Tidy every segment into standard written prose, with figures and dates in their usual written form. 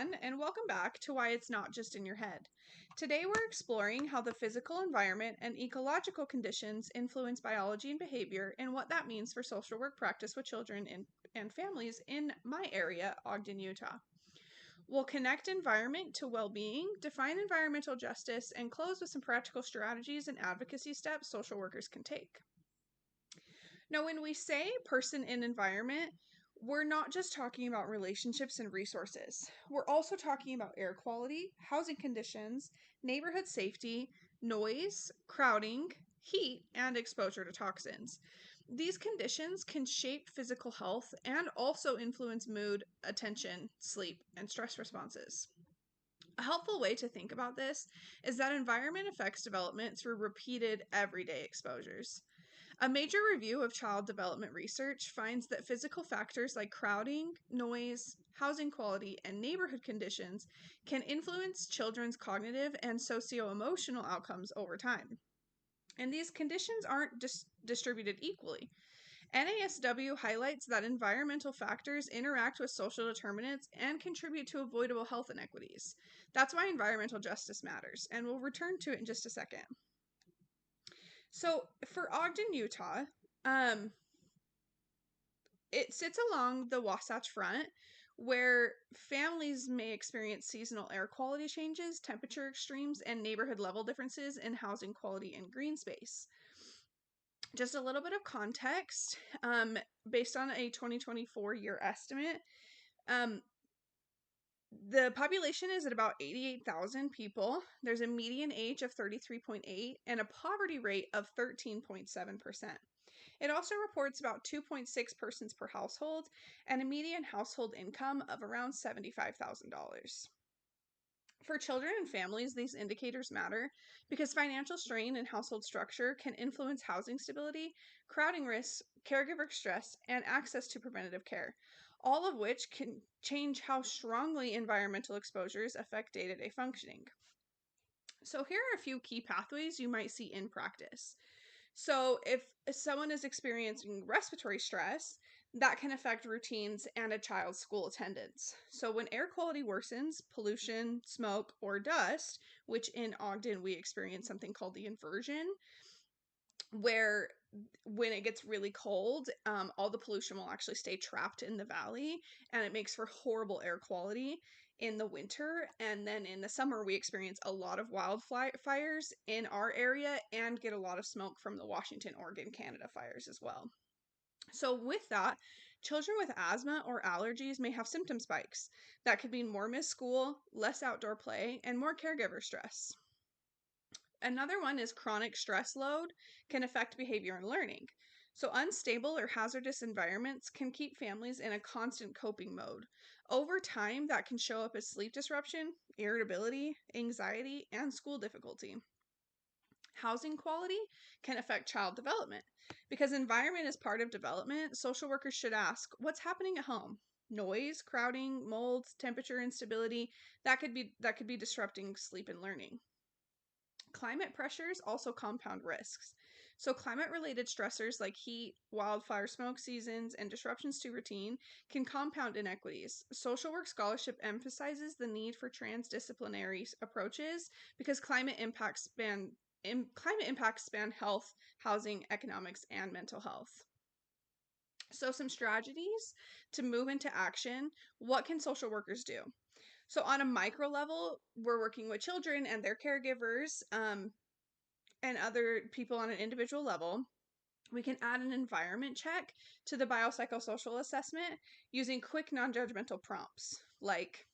everyone, and welcome back to Why It's Not Just in Your Head. Today we're exploring how the physical environment and ecological conditions influence biology and behavior and what that means for social work practice with children and families in my area, Ogden, Utah. We'll connect environment to well-being, define environmental justice, and close with some practical strategies and advocacy steps social workers can take. Now, when we say person and environment, we're not just talking about relationships and resources. We're also talking about air quality, housing conditions, neighborhood safety, noise, crowding, heat, and exposure to toxins. These conditions can shape physical health and also influence mood, attention, sleep, and stress responses. A helpful way to think about this is that environment affects development through repeated everyday exposures. A major review of child development research finds that physical factors like crowding, noise, housing quality, and neighborhood conditions can influence children's cognitive and socio-emotional outcomes over time. And these conditions aren't distributed equally. NASW highlights that environmental factors interact with social determinants and contribute to avoidable health inequities. That's why environmental justice matters, and we'll return to it in just a second. So for Ogden, Utah, it sits along the Wasatch Front, where families may experience seasonal air quality changes, temperature extremes, and neighborhood level differences in housing quality and green space. Just a little bit of context, based on a 2024 year estimate, the population is at about 88,000 people. There's a median age of 33.8 and a poverty rate of 13.7%. It also reports about 2.6 persons per household and a median household income of around $75,000. For children and families, these indicators matter because financial strain and household structure can influence housing stability, crowding risks, caregiver stress, and access to preventative care, all of which can change how strongly environmental exposures affect day-to-day functioning. So here are a few key pathways you might see in practice. So if someone is experiencing respiratory stress, that can affect routines and a child's school attendance. So when air quality worsens, pollution, smoke, or dust, which in Ogden we experience something called the inversion, where when it gets really cold, all the pollution will actually stay trapped in the valley, and it makes for horrible air quality in the winter. And then in the summer, we experience a lot of wildfires in our area and get a lot of smoke from the Washington, Oregon, Canada fires as well. So with that, children with asthma or allergies may have symptom spikes. That could mean more missed school, less outdoor play, and more caregiver stress. Another one is chronic stress load can affect behavior and learning. So unstable or hazardous environments can keep families in a constant coping mode. Over time, that can show up as sleep disruption, irritability, anxiety, and school difficulty. Housing quality can affect child development. Because environment is part of development, social workers should ask, what's happening at home? Noise, crowding, molds, temperature instability, that could be disrupting sleep and learning. Climate pressures also compound risks. So climate-related stressors like heat, wildfire smoke seasons, and disruptions to routine can compound inequities. Social work scholarship emphasizes the need for transdisciplinary approaches because climate impacts span health, housing, economics, and mental health. So some strategies to move into action. What can social workers do? So on a micro level, we're working with children and their caregivers and other people on an individual level. We can add an environment check to the biopsychosocial assessment using quick non-judgmental prompts like,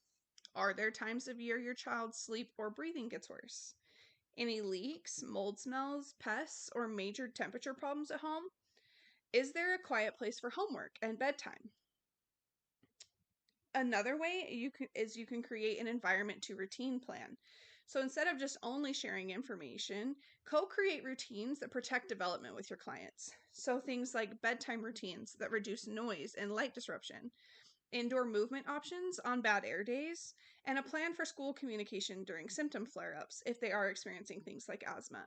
are there times of year your child's sleep or breathing gets worse? Any leaks, mold smells, pests, or major temperature problems at home? Is there a quiet place for homework and bedtime? Another way you can create an environment to routine plan. So instead of just only sharing information, co-create routines that protect development with your clients. So things like bedtime routines that reduce noise and light disruption, indoor movement options on bad air days, and a plan for school communication during symptom flare-ups if they are experiencing things like asthma.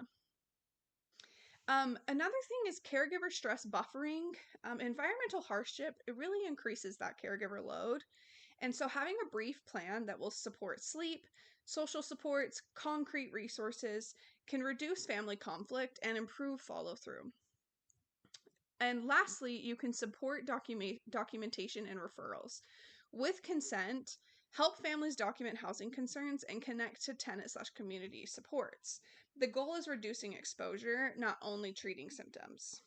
Another thing is caregiver stress buffering. Environmental hardship, it really increases that caregiver load. And so having a brief plan that will support sleep, social supports, concrete resources can reduce family conflict and improve follow through. And lastly, you can support documentation and referrals. With consent, help families document housing concerns and connect to tenant/community supports. The goal is reducing exposure, not only treating symptoms.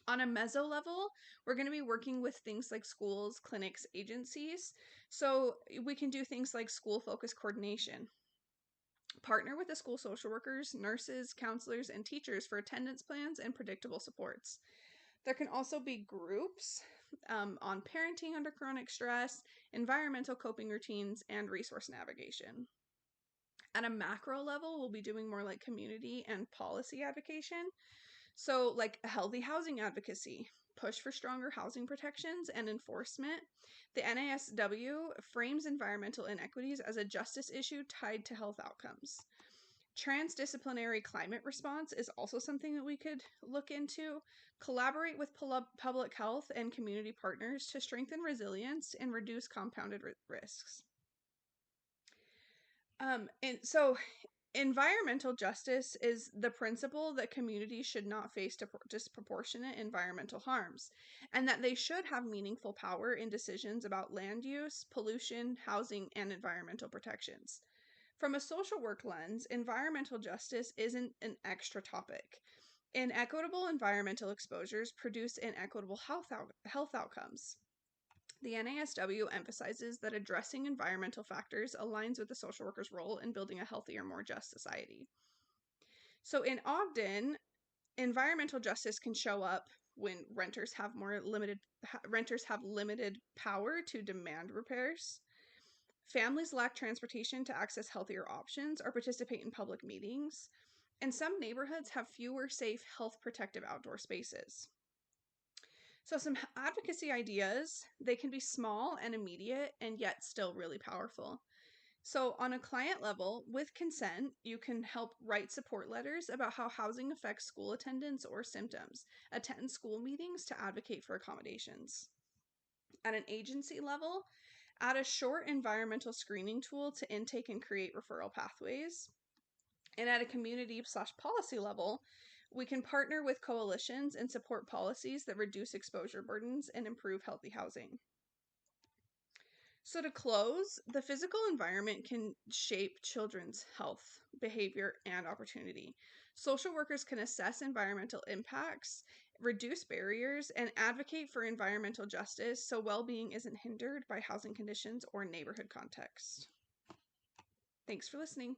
On a meso level, we're going to be working with things like schools, clinics, agencies. So we can do things like school focus coordination. Partner with the school social workers, nurses, counselors, and teachers for attendance plans and predictable supports. There can also be groups on parenting under chronic stress, environmental coping routines, and resource navigation. At a macro level, we'll be doing more like community and policy advocacy. So, like healthy housing advocacy, push for stronger housing protections and enforcement. The NASW frames environmental inequities as a justice issue tied to health outcomes. Transdisciplinary climate response is also something that we could look into. Collaborate with public health and community partners to strengthen resilience and reduce compounded risks. And so environmental justice is the principle that communities should not face disproportionate environmental harms, and that they should have meaningful power in decisions about land use, pollution, housing, and environmental protections. From a social work lens, environmental justice isn't an extra topic. Inequitable environmental exposures produce inequitable health outcomes. The NASW emphasizes that addressing environmental factors aligns with the social worker's role in building a healthier, more just society. So in Ogden, environmental justice can show up when renters have limited power to demand repairs. Families lack transportation to access healthier options or participate in public meetings. And some neighborhoods have fewer safe, health protective outdoor spaces. So some advocacy ideas, they can be small and immediate and yet still really powerful. So on a client level, with consent, you can help write support letters about how housing affects school attendance or symptoms, attend school meetings to advocate for accommodations. At an agency level, add a short environmental screening tool to intake and create referral pathways. And at a community/policy level, we can partner with coalitions and support policies that reduce exposure burdens and improve healthy housing. So to close, the physical environment can shape children's health, behavior, and opportunity. Social workers can assess environmental impacts, reduce barriers, and advocate for environmental justice so well-being isn't hindered by housing conditions or neighborhood context. Thanks for listening.